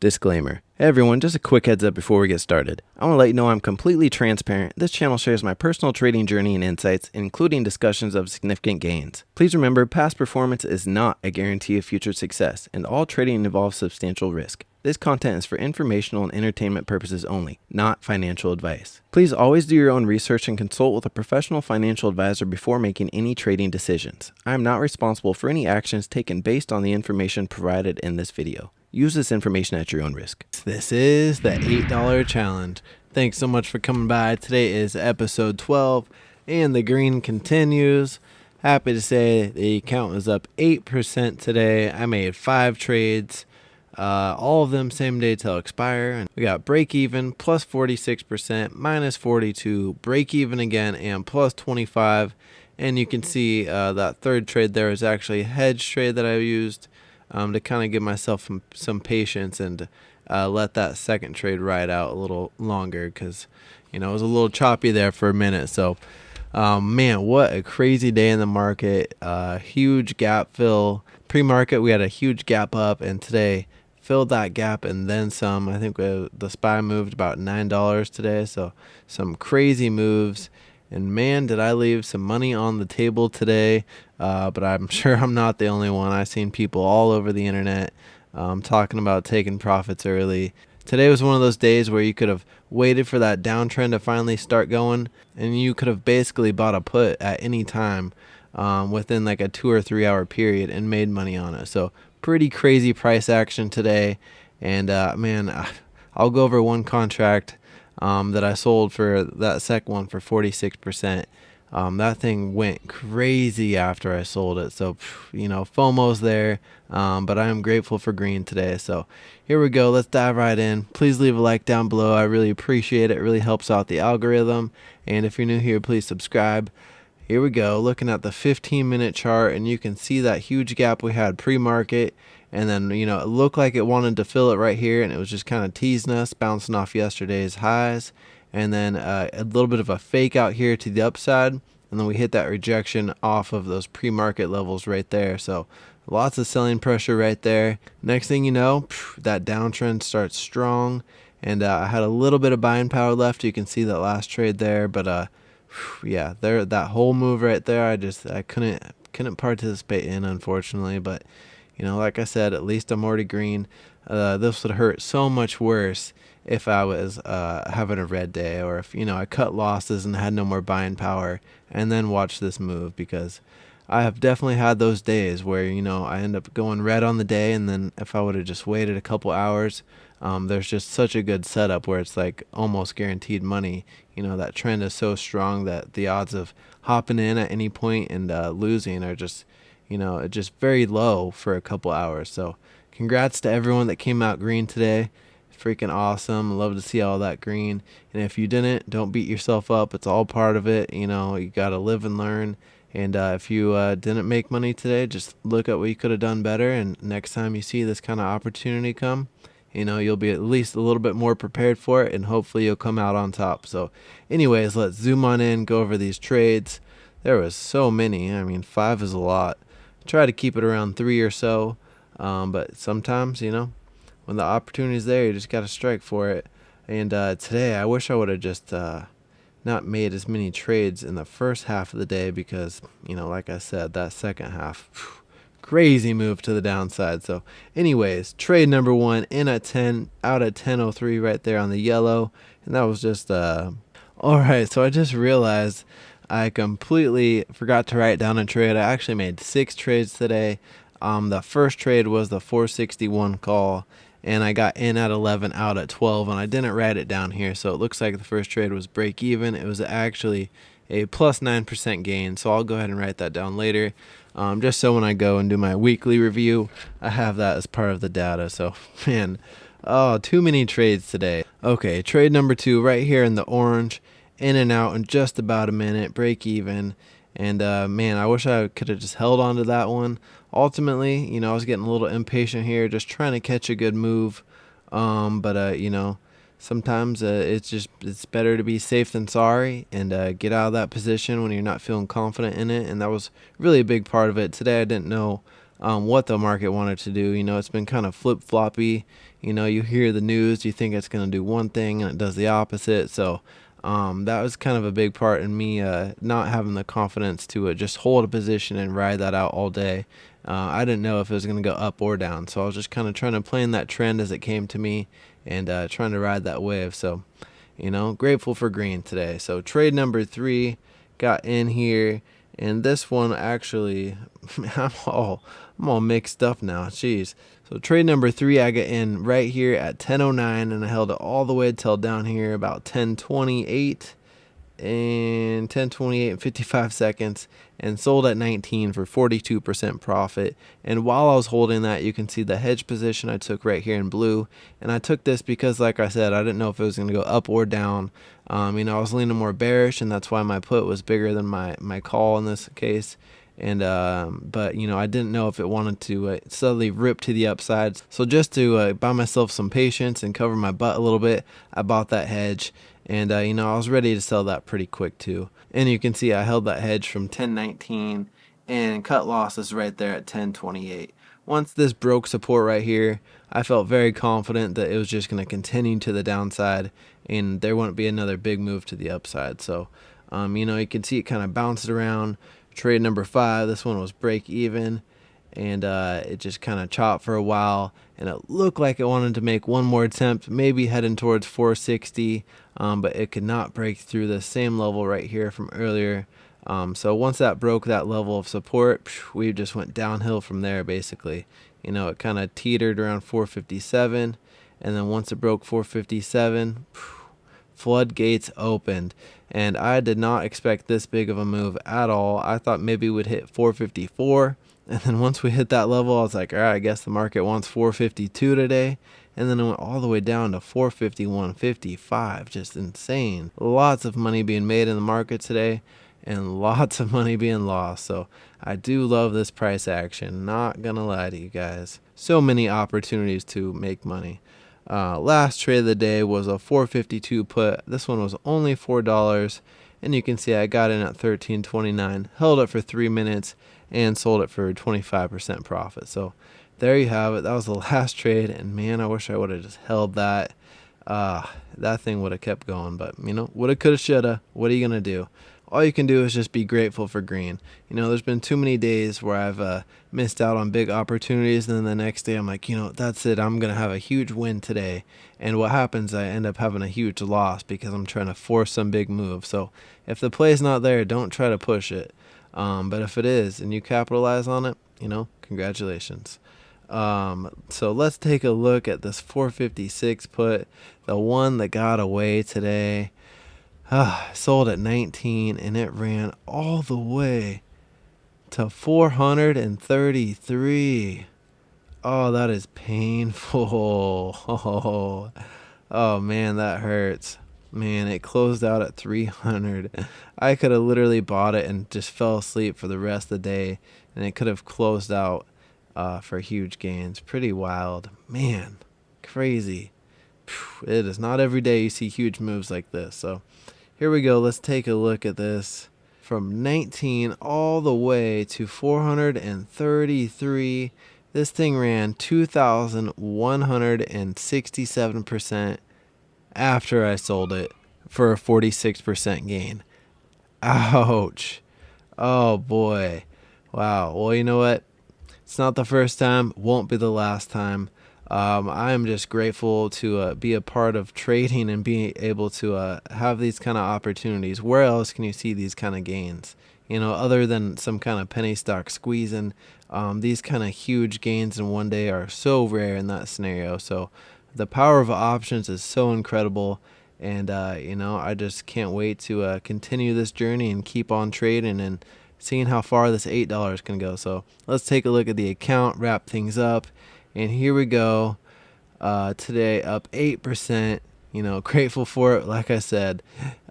Disclaimer. Hey everyone, just a quick heads up before we get started. I want to let you know I'm completely transparent. This channel shares my personal trading journey and insights, including discussions of significant gains. Please remember, past performance is not a guarantee of future success, and all trading involves substantial risk. This content is for informational and entertainment purposes only, not financial advice. Please always do your own research and consult with a professional financial advisor before making any trading decisions. I am not responsible for any actions taken based on the information provided in this video. Use this information at your own risk. This is the $8 challenge. Thanks so much for coming by. Today is episode 12 and the green continues. Happy to say the account is up 8% today. I made 5 trades, all of them same day till expire. And we got break even plus 46%, minus 42, break even again, and plus 25. And you can see that third trade there is actually a hedge trade that I used to kind of give myself some patience and let that second trade ride out a little longer because, it was a little choppy there for a minute. So, man, what a crazy day in the market. Huge gap fill. Pre-market, we had a huge gap up, and today filled that gap and then some. I think the SPY moved about $9 today, so some crazy moves. And man, did I leave some money on the table today, but I'm sure I'm not the only one. I've seen people all over the internet talking about taking profits early. Today was one of those days where you could have waited for that downtrend to finally start going, and you could have basically bought a put at any time within like a 2 or 3 hour period and made money on it. So pretty crazy price action today. And man, I'll go over one contract that I sold for that second one for 46%. That thing went crazy after I sold it. So, FOMO's there, but I am grateful for green today. So here we go. Let's dive right in. Please leave a like down below. I really appreciate it. It really helps out the algorithm. And if you're new here, please subscribe. Here we go. Looking at the 15-minute chart, and you can see that huge gap we had pre-market. And then, it looked like it wanted to fill it right here, and it was just kind of teasing us, bouncing off yesterday's highs. And then a little bit of a fake out here to the upside. And then we hit that rejection off of those pre-market levels right there. So lots of selling pressure right there. Next thing you know, that downtrend starts strong. And I had a little bit of buying power left. You can see that last trade there. But yeah, that whole move right there, I couldn't participate in, unfortunately. But like I said, at least I'm already green. This would hurt so much worse if I was having a red day, or if I cut losses and had no more buying power and then watch this move, because I have definitely had those days where I end up going red on the day, and then if I would have just waited a couple hours, there's just such a good setup where it's like almost guaranteed money. That trend is so strong that the odds of hopping in at any point and losing are just just very low for a couple hours. So congrats to everyone that came out green today. Freaking awesome. Love to see all that green. And if you didn't, don't beat yourself up. It's all part of it. You got to live and learn. And if you didn't make money today, just look at what you could have done better. And next time you see this kind of opportunity come, you'll be at least a little bit more prepared for it, and hopefully you'll come out on top. So anyways, let's zoom on in, go over these trades. There was so many. I mean, 5 is a lot. Try to keep it around 3 or so. But sometimes, when the opportunity's there, you just got to strike for it. And today, I wish I would have just not made as many trades in the first half of the day, because, like I said, that second half, crazy move to the downside. So anyways, trade number 1 in at 10, out at 10.03 right there on the yellow. And that was just, all right. So I just realized I completely forgot to write down a trade. I actually made 6 trades today. The first trade was the 461 call, and I got in at 11, out at 12, and I didn't write it down here, so it looks like the first trade was break even. It was actually a plus 9% gain, so I'll go ahead and write that down later, just so when I go and do my weekly review, I have that as part of the data. So, man, too many trades today. Okay, trade number 2 right here in the orange, in and out in just about a minute, break even. And man, I wish I could have just held on to that one. Ultimately, I was getting a little impatient here, just trying to catch a good move. But sometimes it's better to be safe than sorry, and get out of that position when you're not feeling confident in it. And that was really a big part of it. Today I didn't know what the market wanted to do. It's been kind of flip floppy. You hear the news, you think it's going to do one thing, and it does the opposite. So that was kind of a big part in me not having the confidence to just hold a position and ride that out all day. I didn't know if it was going to go up or down, so I was just kind of trying to plan that trend as it came to me and trying to ride that wave. So, grateful for green today. So trade number 3 got in here, and this one actually, I'm all mixed up now. Jeez. So trade number 3, I got in right here at 10:09, and I held it all the way till down here about 10:28 and 10:28 and 55 seconds, and sold at 19 for 42% profit. And while I was holding that, you can see the hedge position I took right here in blue, and I took this because, like I said, I didn't know if it was going to go up or down. I was leaning more bearish, and that's why my put was bigger than my call in this case. And but I didn't know if it wanted to suddenly rip to the upside. So just to buy myself some patience and cover my butt a little bit, I bought that hedge. And I was ready to sell that pretty quick too. And you can see I held that hedge from 10:19 and cut losses right there at 10:28. Once this broke support right here, I felt very confident that it was just going to continue to the downside and there wouldn't be another big move to the upside. So you can see it kind of bounced around. Trade number 5, this one was break even, and it just kind of chopped for a while, and it looked like it wanted to make one more attempt, maybe heading towards 460, but it could not break through the same level right here from earlier. So once that broke that level of support, we just went downhill from there basically. It kind of teetered around 457, and then once it broke 457, floodgates opened, and I did not expect this big of a move at all. I thought maybe we'd hit 454, and then once we hit that level, I was like, all right, I guess the market wants 452 today. And then it went all the way down to 451.55. Just insane. Lots of money being made in the market today and lots of money being lost. So I do love this price action, not gonna lie to you guys. So many opportunities to make money. Last trade of the day was a 452 put. This one was only $4, and you can see I got in at 13.29, held it for 3 minutes, and sold it for 25% profit. So there you have it. That was the last trade, and man, I wish I would have just held that. That thing would have kept going, but woulda, coulda, shoulda. What are you gonna do? All you can do is just be grateful for green. There's been too many days where I've missed out on big opportunities, and then the next day I'm like, that's it. I'm going to have a huge win today. And what happens, I end up having a huge loss because I'm trying to force some big move. So if the play's not there, don't try to push it. But if it is and you capitalize on it, congratulations. So let's take a look at this 456 put, the one that got away today. Sold at 19, and it ran all the way to 433. Oh, that is painful. Oh man, that hurts. Man, it closed out at 300. I could have literally bought it and just fell asleep for the rest of the day, and it could have closed out for huge gains. Pretty wild. Man, crazy. It is not every day you see huge moves like this. So here we go. Let's take a look at this. From 19 all the way to 433. This thing ran 2,167% after I sold it for a 46% gain. Ouch. Oh boy. Wow. Well, you know what? It's not the first time, won't be the last time. I'm just grateful to be a part of trading and being able to have these kind of opportunities. Where else can you see these kind of gains? Other than some kind of penny stock squeezing, these kind of huge gains in one day are so rare in that scenario. So the power of options is so incredible. And, I just can't wait to continue this journey and keep on trading and seeing how far this $8 can go. So let's take a look at the account, wrap things up. And here we go. Today up 8%. Grateful for it. Like I said,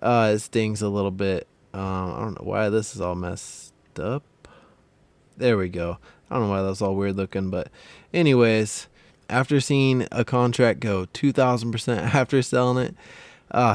it stings a little bit. I don't know why this is all messed up. There we go. I don't know why that's all weird looking, but anyways, after seeing a contract go 2,000% after selling it,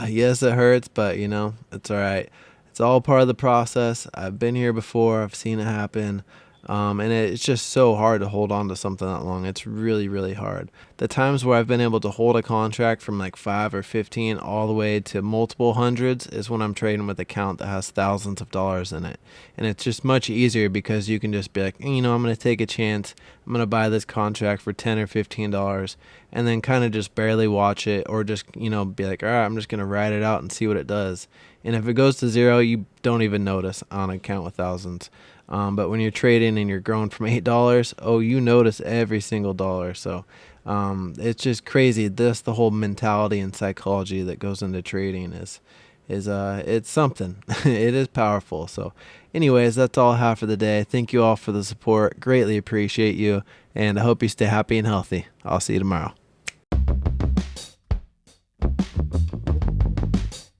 yes, it hurts, but it's all right. It's all part of the process. I've been here before. I've seen it happen. And it's just so hard to hold on to something that long. It's really, really hard. The times where I've been able to hold a contract from like 5 or 15 all the way to multiple hundreds is when I'm trading with an account that has thousands of dollars in it. And it's just much easier because you can just be like, I'm going to take a chance. I'm going to buy this contract for 10 or $15 and then kind of just barely watch it, or just, be like, all right, I'm just going to ride it out and see what it does. And if it goes to zero, you don't even notice on an account with thousands. But when you're trading and you're growing from $8, you notice every single dollar. So it's just crazy. The whole mentality and psychology that goes into trading is it's something. It is powerful. So anyways, that's all I have for the day. Thank you all for the support. Greatly appreciate you, and I hope you stay happy and healthy. I'll see you tomorrow.